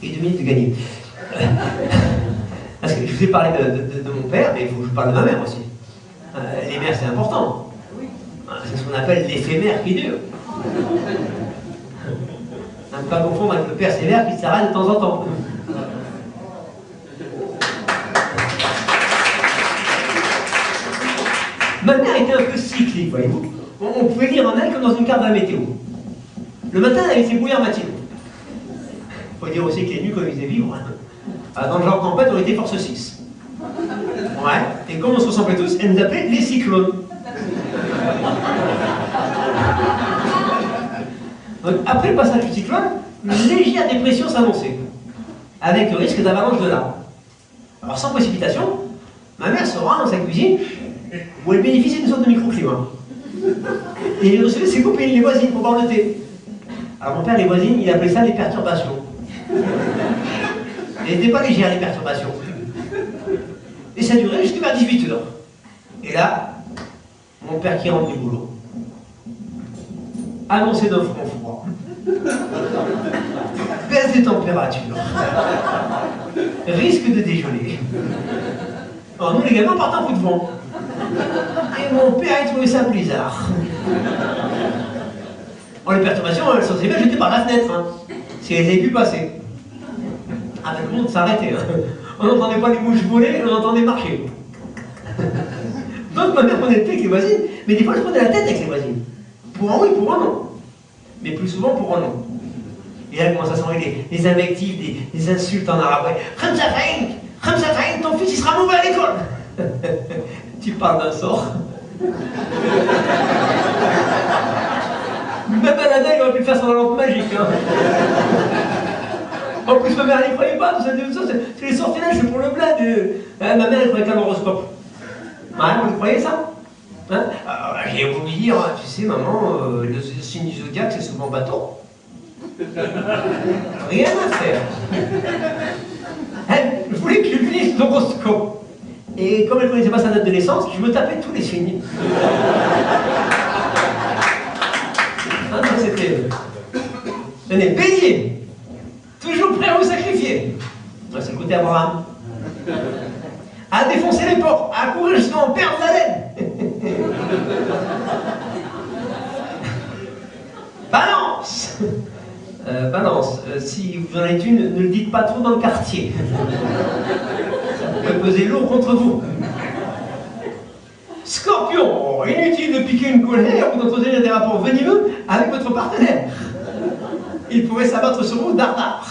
et 2 minutes de gagner. Parce que je vous ai parlé de mon père, mais il faut que je parle de ma mère aussi. Les mères, c'est important. C'est ce qu'on appelle l'éphémère qui dure. Ne pas confondre avec le persévère qui s'arrête de temps en temps. Ma mère était un peu cyclique, voyez-vous. On pouvait lire en elle comme dans une carte de la météo. Le matin, elle avait ses brouillards matinaux. Il faut dire aussi que les nuits, quand ils faisaient vivre, dans le genre tempête, on était force 6. Ouais. Et comme on se ressemblait tous, elle nous appelait les cyclones. Donc, après le passage du cyclone, une légère dépression s'annonçait, avec le risque d'avalanche de larmes. Alors, sans précipitation, ma mère se rend dans sa cuisine, où elle bénéficie d'une sorte de microclimat. Et elle recevait ses copines, les voisines, pour boire le thé. Alors, mon père, les voisines, il appelait ça des perturbations. Et n'étaient pas légères, les perturbations. Et ça durait jusqu'à vers 18h. Et là, mon père qui rentre du boulot. Annoncé d'un front froid. Baisse des températures. Risque de dégeler. Alors nous, les gamins, partent en coup de vent. Et mon père, il trouvait ça bizarre. Alors, les perturbations, elles sont bien jetées par la fenêtre. Hein, si elles avaient pu passer. Ah, ben, le monde s'arrêtait. Hein. On n'entendait pas les mouches voler, on entendait marcher. Donc ma mère prenait le thé avec les voisines, mais des fois je prenais la tête avec les voisines. Pour un oui, pour un non. Mais plus souvent pour un non. Et là, elle commence à s'envoyer les invectives, des insultes en arabe. Khamsatain, ton fils il sera mauvais à l'école. Tu parles d'un sort. Même Aladdin, il aurait pu faire son lampe magique. Hein. En plus, ma mère, elle n'y croyait pas, tout ça, c'est les sortilèges, c'est pour le bled. Ma mère, elle croyait qu'à l'horoscope. Vous croyez ça hein? J'ai voulu dire, tu sais, maman, le signe du zodiaque, c'est souvent bateau. Rien à faire. Je voulais que je finisse l'horoscope. Et comme elle ne connaissait pas sa date de naissance, je me tapais tous les signes. C'était... Tenez, Bélier. Toujours prêt à vous sacrifier. C'est le côté Abraham. À défoncer les portes, à courir jusqu'à en perdre la laine. Balance. Balance. Si vous en êtes une, ne le dites pas trop dans le quartier. Ça peut peser lourd contre vous. Scorpion. Inutile de piquer une colère ou d'entretenir des rapports venimeux avec votre partenaire. Il pourrait s'abattre sur vous dardard.